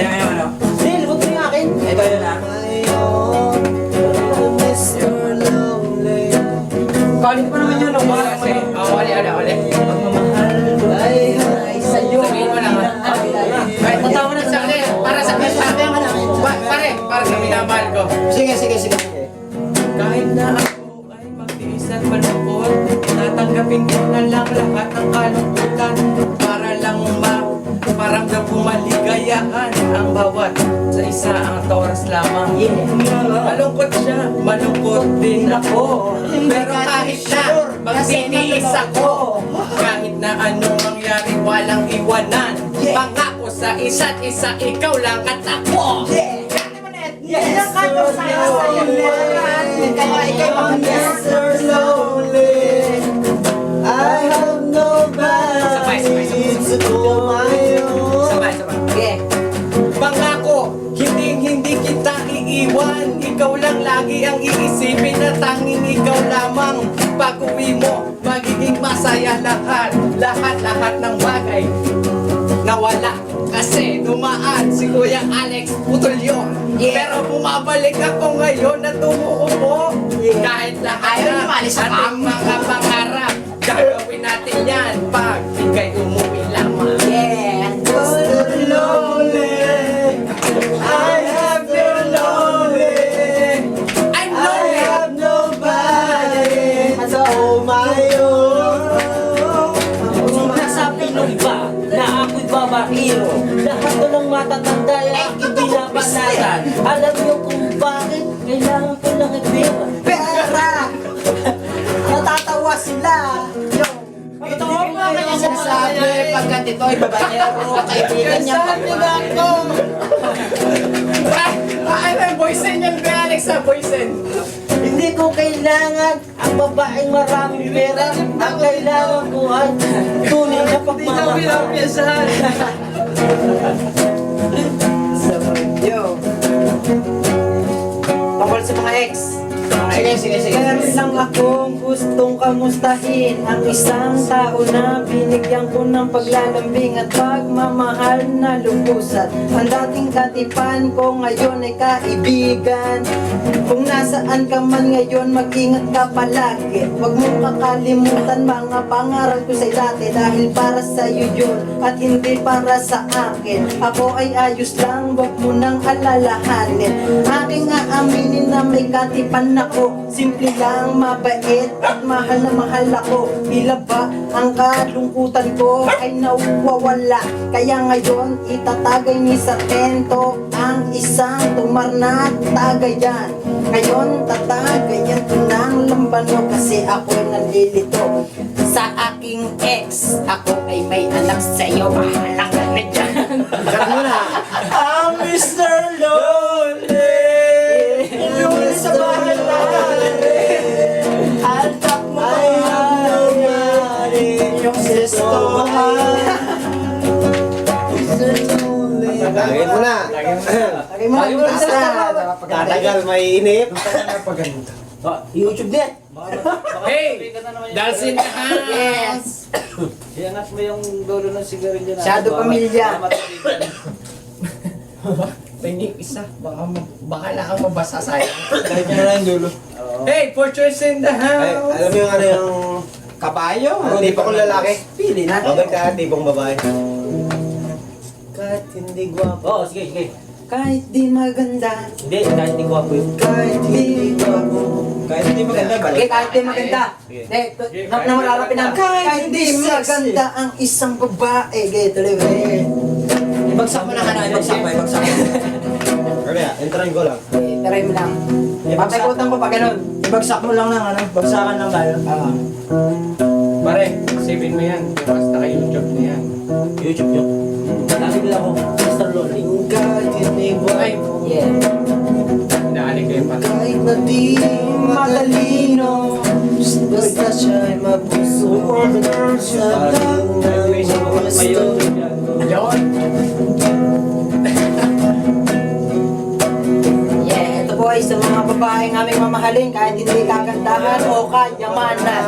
Ayan, ano? Neil, huwag mo yung akin. Ito yun ah. Kalit pa naman yun, no? Baka kasi. Uli. Ay, sa'yo. Sabihin mo lang ah. Ay, tatawa na sa akin. Para sa para sa minamahal ko. Sige. Kahit na ako ay magtiis at malungkot, tatanggapin ko na lang lahat ng kalungkutan para lang maparamdam kong maligayahan ang bawat sa isa ang oras lamang. Malungkot siya, malungkot din ako. Pero kahit na magtitiis ako, kahit na anong mangyari walang iwanan, pangako sa isa't isa, ikaw lang at ako. Yes, kaya ikay mag-answer slowly. I have nobody to call my own. Sabay. Okay. Pangako, hindi kita iiwan. Ikaw lang lagi ang iisipin na tanging ikaw lamang. Pag-uwi mo, magiging masaya lahat ng bagay nawala. Kasi dumaan si Kuya Alex Putol yun. Pero bumabalik ako ngayon na tumuupo. Kahit lahat na ating mga pangarap, gagawin natin yan pag ikay umuwi lamang. Yeah. Lonely, I have been lonely. I'm I lonely. have nobody to call my own. Nasabi nung ba na ako'y babaero? Lahat ko ng matatanda ay aking binabanatan. Alam niyo kung bakit kailangan ko ng pera. Natatawa sila. Ito ko nga kanya sinasabi pagkat ito ay babaero, kaibigan niya ako. Ay, boysen yan, Kuya Alex, boysen. Hindi ko kailangan ang babaeng maraming pera. Ang kailangan ko ay tunay na pagmamahal. Yo. Tungkol sa mga ex. Sige. Meron lang akong gustong kamustahin ang isang tao na binigyan ko ng paglalambing at pagmamahal na lubusan. Ang dating katipan ko ngayon ay kaibigan. Kung nasaan ka man ngayon, mag-ingat ka palagi. Huwag mong kakalimutan mga pangaral ko sa dati, dahil para sa iyo yun at hindi para sa akin. Ako ay ayos lang, huwag mo nang alalahanin. Aking aaminin na may katipan ako, simple lang, mabait at mahal na mahal ako. Tila ba ang kalungkutan ko ay nawawala? Kaya ngayon itatagay ni Sargento ang isang tumar na tagayan. Ngayon tatagayan ko ng lambano kasi ako'y nalilito sa aking ex. Ako ay may anak sa'yo, bahala ka na dyan. I'm Mr. Lonely. Iluwi sa bahay Altak mo yung sisto. Lagay mo na. Lagay mo na. Tatagal, may inip. YouTube din. Hey! Dalsin na ha! Yes. Iangat mo yung dulo ng sigarilyo na. Shadow Pamilya. Tingin isa, baka na kang mabasa sayang. Kahit nyo na lang yung dulo. Hey! Fortress in the Ay, house! alam mo yung ano yung Kabayo? tipong kong lalaki? Pili na. Babay ka, tipong babae. Kahit hindi gwapo. Oo, sige. Kahit di maganda, Hindi, kahit hindi ko yun. kahit di gwapo. Kahit hindi maganda, Okay, balik. kahit di maganda. Na mararapin ang kahit di maganda ang isang babae. Okay, tuloy. Ibagsak mo na ka na, ibagsak mo. Kaya, entrain ko lang. Try mo lang. Papaikutan ko pa ganun. Ibagsak mo lang ng ano, bagsakan lang tayo. Pare, saving mo yan. Basta kay YouTube na yan. YouTube yun. Lagi nila ako, Mr. Lonely. Kahit hindi Ay, gwapo. Yeah. inaalik ko yung pala. Kahit na di matalino. Basta siya'y mapuso. Sa lang ng gusto. Yun! Yeah, ito po ay sa mga babaeng aming mamahalin kahit hindi kagandahan o kanyamanan.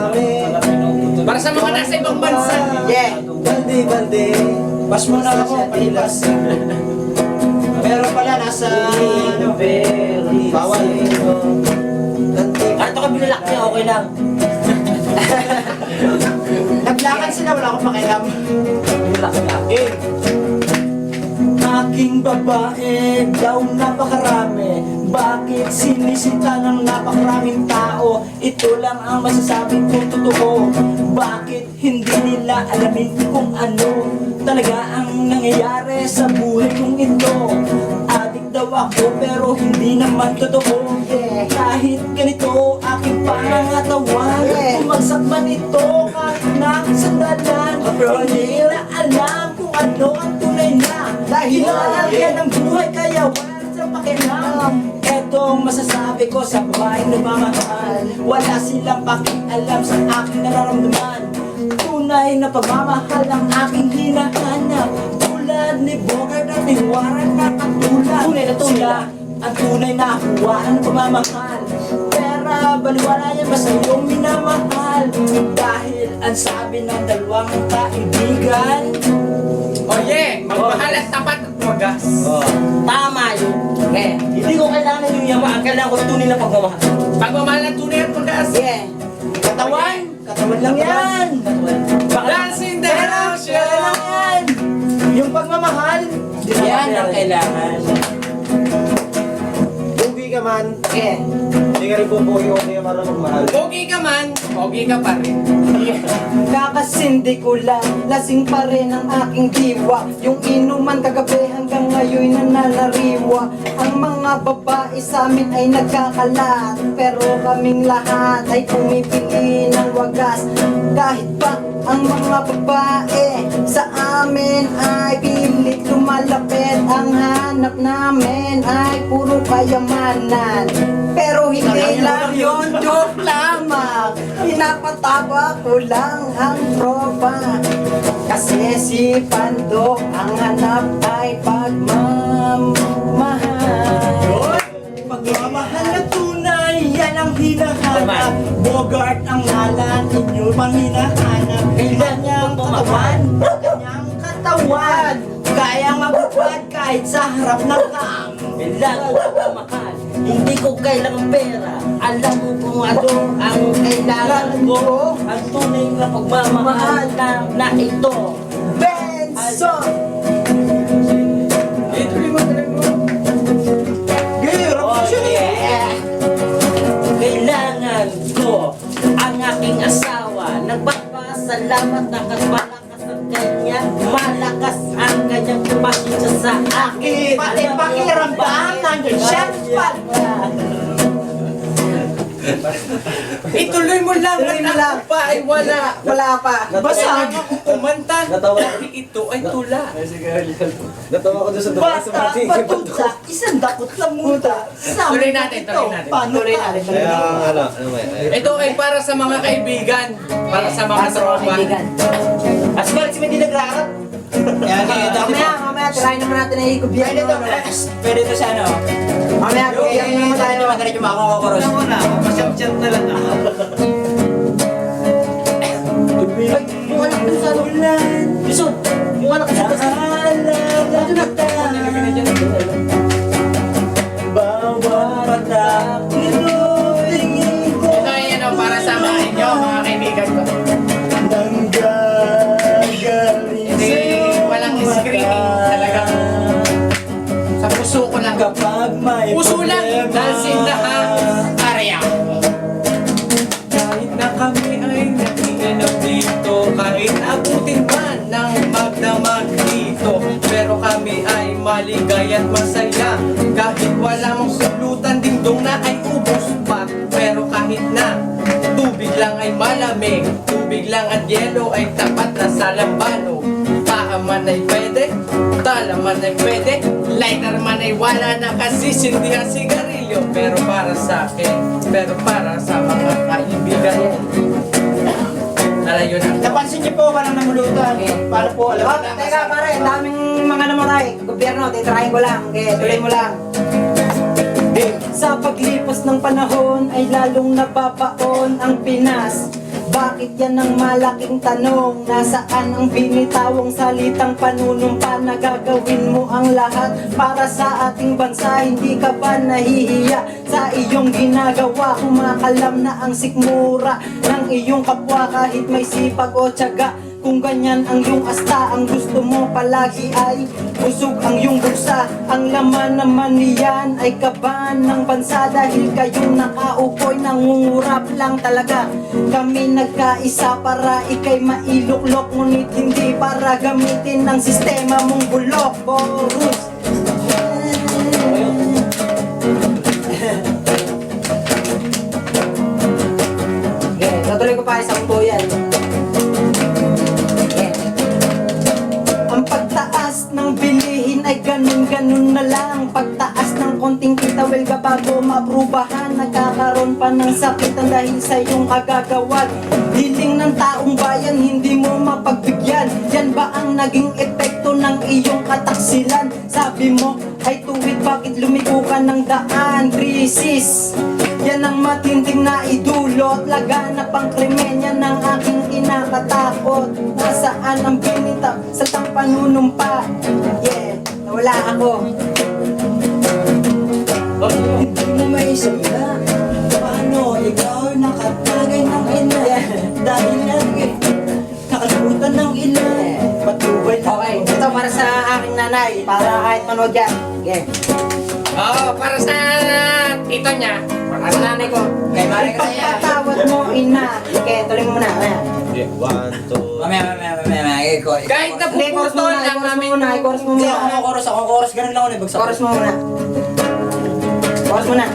Para sa mga nasa ibang bansa. Yeah. Bandi-bandi. Bas mo na ako, palipas. nasa Very bawal. Kahit ako binalak niya, okay lang. Naglakan sila, wala akong pakialam. Binalak niya. Eh, Aking babae daw napakarami. Bakit sinisita ng napakaraming tao? Ito lang ang masasabi kong totoo. Bakit hindi nila alamin kung ano talaga ang nangyayari sa buhay kong ito? Adik daw ako pero hindi naman totoo. Kahit ganito aking pangangatawan, bumagsak man ito kahit na sandalan. Hindi na alam kung ano ang tunay na hinahangyan ng buhay, kaya wala sa pakialam. Etong masasabi ko sa babaeng nagmamahal, wala silang pakialam sa aking nararamdaman. Tunay na pagmamahal ang aking hinahanap, tulad ni Bogart at ni Warren na katulad. Sila ang tunay na huwaan ng pagmamahal. Pera, baliwala yan, basta iyong minamahal. Dahil ang sabi ng dalawang kaibigan, Oh yeah, magmahal at tapat at wagas. Tama yun. Eh, hindi ko kailangan yung yaman. Ang kailangan ko tunay na pagmamahal. Pagmamahal at tunay at wagas. katawan. Katawan lang yan. Dance in the house, Yan lang yan. Yung pagmamahal, Yan ang kailangan. bugi ka man. Hindi ka rin bubuhi o hindi ka marunong magmahal. Pogi ka man, pogi ka pa rin. Kakasindi ko lang, lasing pa rin ang aking diwa. Yung inuman kagabi hanggang ngayon nananariwa. Ang mga babae sa amin ay nagkakalat, pero kaming lahat ay pumipili ng wagas. Kahit pa ang mga babae sa amin ay pilit lumalapit, ang hanap namin ay puro kayamanan. Pero hindi lang yun, joke lamang. Pinapatawa ko lang ang tropa, kasi si Pando ang hanap ay pagmamahal. pagmamahal na tunay, yan ang hinahanap. Bogart ang ngalan, inyo pang hinahanap. Kanyang katawan, kanyang katawan, kayang magupad kahit sa harap ng kam. Kailangan ko pagmamahal. Hindi ko kailangan pera. Alam mo kung ano ang kailangan ko. Ang tunay na pagmamahal na ito. Benson! Ituloy mo, tuloy mo. Oh yeah. Kailangan ko ang aking asawa. Nagpapasalamat na malakas ang kanya. Malakas ang kanyang pasensya sa akin. Pati pakiramdam nandiyan siya. Ituloy mo lang, Tuloy mo at lang. ako pa ay wala. Wala pa. Basta ako kumanta, Natawa. dahil ito ay tula. Natawa ko doon sa dumaan sa Bata, party. patuta, isang dakot lang muta. Tuloy natin, tuloy natin. Paano Tuloy ka? natin. Kaya ano ba yan? Ito ay para sa mga kaibigan, para sa mga tropa. As far as hindi nagrarat. Mamaya, try naman natin na i-gobyerno. Pwede to sa ano? Mamaya, gobyerno naman tayo. Diretso mo ako kukuros. Ano na, masyam-syam na lang ako. Yung anak ko sa ulan. Yusuf, yung anak sa Bawat patak tingin ko Ito ay ano, para sa mga inyo, mga kaibigan ko. nanggagaling Hindi, walang screening. Talagang sa puso ko lang. kapag may Puso lang, problema. dancing na ang area. Kahit na kami ay nakikinap dito, kahit abutin man ng magdamag dito, pero kami ay maligay at masaya. Kahit wala mong sulutan, dingdong na ay ubos pa, pero kahit na tubig lang ay malamig, tubig lang at yelo ay tapat na sa lambano. Paa man ay pwede, tala man ay pwede, lighter man ay wala na kasi sindi ang sigarilyo. Pero para sa akin, pero para sa mga kaibigan, alayo na. Napansin niyo po, walang namulutan. Paano po, alam Oh, mo na. teka pare, daming mga namatay. Gobyerno, titirahin ko lang. Okay, tuloy mo lang. Sa paglipas ng panahon ay lalong nababaon ang Pinas. Bakit yan ang malaking tanong? Nasaan ang binitawang salitang panunumpa na gagawin mo ang lahat para sa ating bansa? Hindi ka ba nahihiya sa iyong ginagawa? Kumakalam na ang sikmura ng iyong kapwa kahit may sipag o tiyaga. Kung ganyan ang iyong asta, ang gusto mo palagi ay busog ang iyong bulsa. Ang laman naman niyan ay kaban ng bansa dahil kayong nakaupoy nangungurap lang talaga. Kami nagkaisa para ikay mailuklok, ngunit hindi para gamitin ng sistema mong bulok. Boros! Okay, tutuloy ko pa isang buyan. Ang pagtaas ng bilihin ay ganun-ganun na lang. Pagtaas ng konting kita, well ka bago maaprubahan. Nagkakaroon pa ng sakitan dahil sa iyong kagagawan. Hiling ng taong bayan, hindi mo mapagbigyan. Yan ba ang naging epekto ng iyong kataksilan? Sabi mo ay tuwid, bakit lumiko ka ng daan? Krisis, yan ang matinding na idulot. Laganap ang krimen, yan ang aking kinakatakot. Nasaan ang binita sa tang panunumpa? Yeah, nawala ako. Hindi mo maisip na paano ikaw ay nakatagay ng ina. Dahil lang nakalimutan ng ina. Patubay na Okay, ito para sa aking nanay, para kahit manood yan. Okay. Para sa tito niya. Para sa nanay ko. Kay Mare Kaya. Ipagpatawad mo, ina. Okay, tuloy mo muna. Mamaya. Mamaya. Kahit na Hindi, chorus mo puputol muna, lang chorus mo namin. muna, chorus mo Hindi, muna. ako chorus. Ganun lang ako nabagsak. Chorus mo muna. Chorus muna.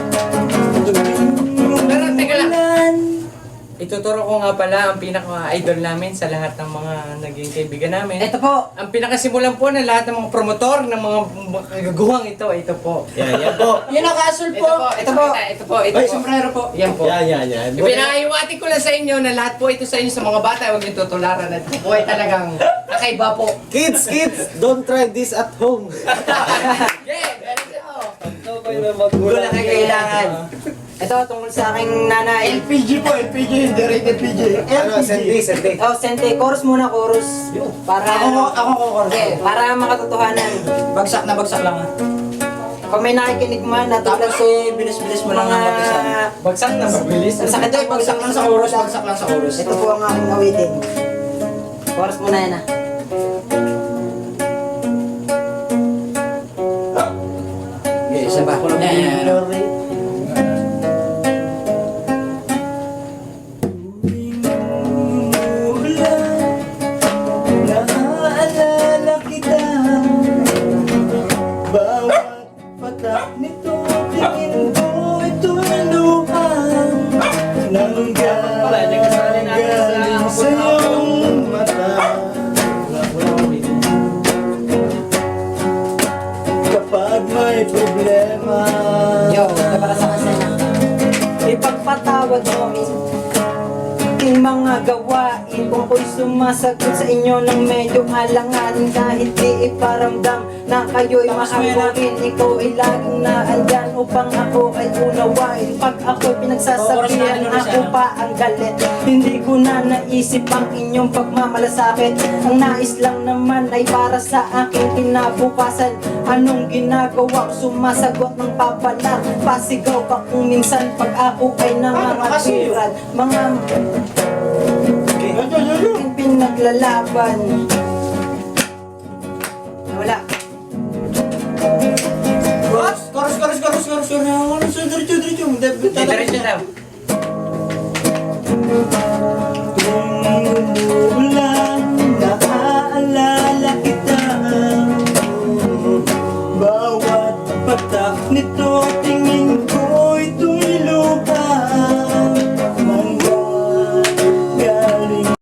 Pero teka lang. Ituturo ko nga pala ang pinaka-idol namin sa lahat ng mga naging kaibigan namin. Ito po. Ang pinakasimulan po ng lahat ng mga promotor ng mga kagaguhang ito po. Yan po. Yan ang castle Ito po. po, ito po, ito po, ito Ay, po. sombrero po. Yan po. Yan. Ipinahiwati ko lang sa inyo na lahat po ito sa inyo sa mga bata, huwag niyo tutularan at ito po ay talagang kakaiba po. Kids, don't try this at home. Yeah, ganun siya. Wala kayo kailangan. Ito, tungkol sa aking nanay. LPG po, LPG. Hindi rated PG. Ano, sente. Oh, Sente, chorus muna, chorus. Para, Ako chorus. okay, para makatotohanan. Bagsak lang ha. Kung may nakikinig man na tulad Tapos bilis-bilis mo lang ang mag-isa. Bagsak na mabilis. Ang sakit Hindi, bagsak lang sa chorus. Ito po ang aking awitin. Chorus muna yan ah. Okay, isa pa. Yan. Naaalala kita. Bawat patak nito, tingin ko ito'y luha. Nanggaling sa iyong mata. Kapag may problema. Yo, ito para sa kasena. Ipagpatawad mo aking mga gawain kung ako'y sumasagot sa inyo ng medyo alanganin kahit di iparamdam na kayo'y mahamburin. Ikaw ay laging naandyan upang ako ay unawain. Pag ako'y pinagsasabihan, ako pa ang galit. Hindi ko na naisip ang inyong pagmamalasakit. Ang nais lang naman ay para sa aking kinabukasan. Anong ginagawa ko? Sumasagot ng papala. Pasigaw pa kung minsan pag ako ay nangangaturan. Mga aking pinaglalaban. Wala. Chorus. Diretso daw.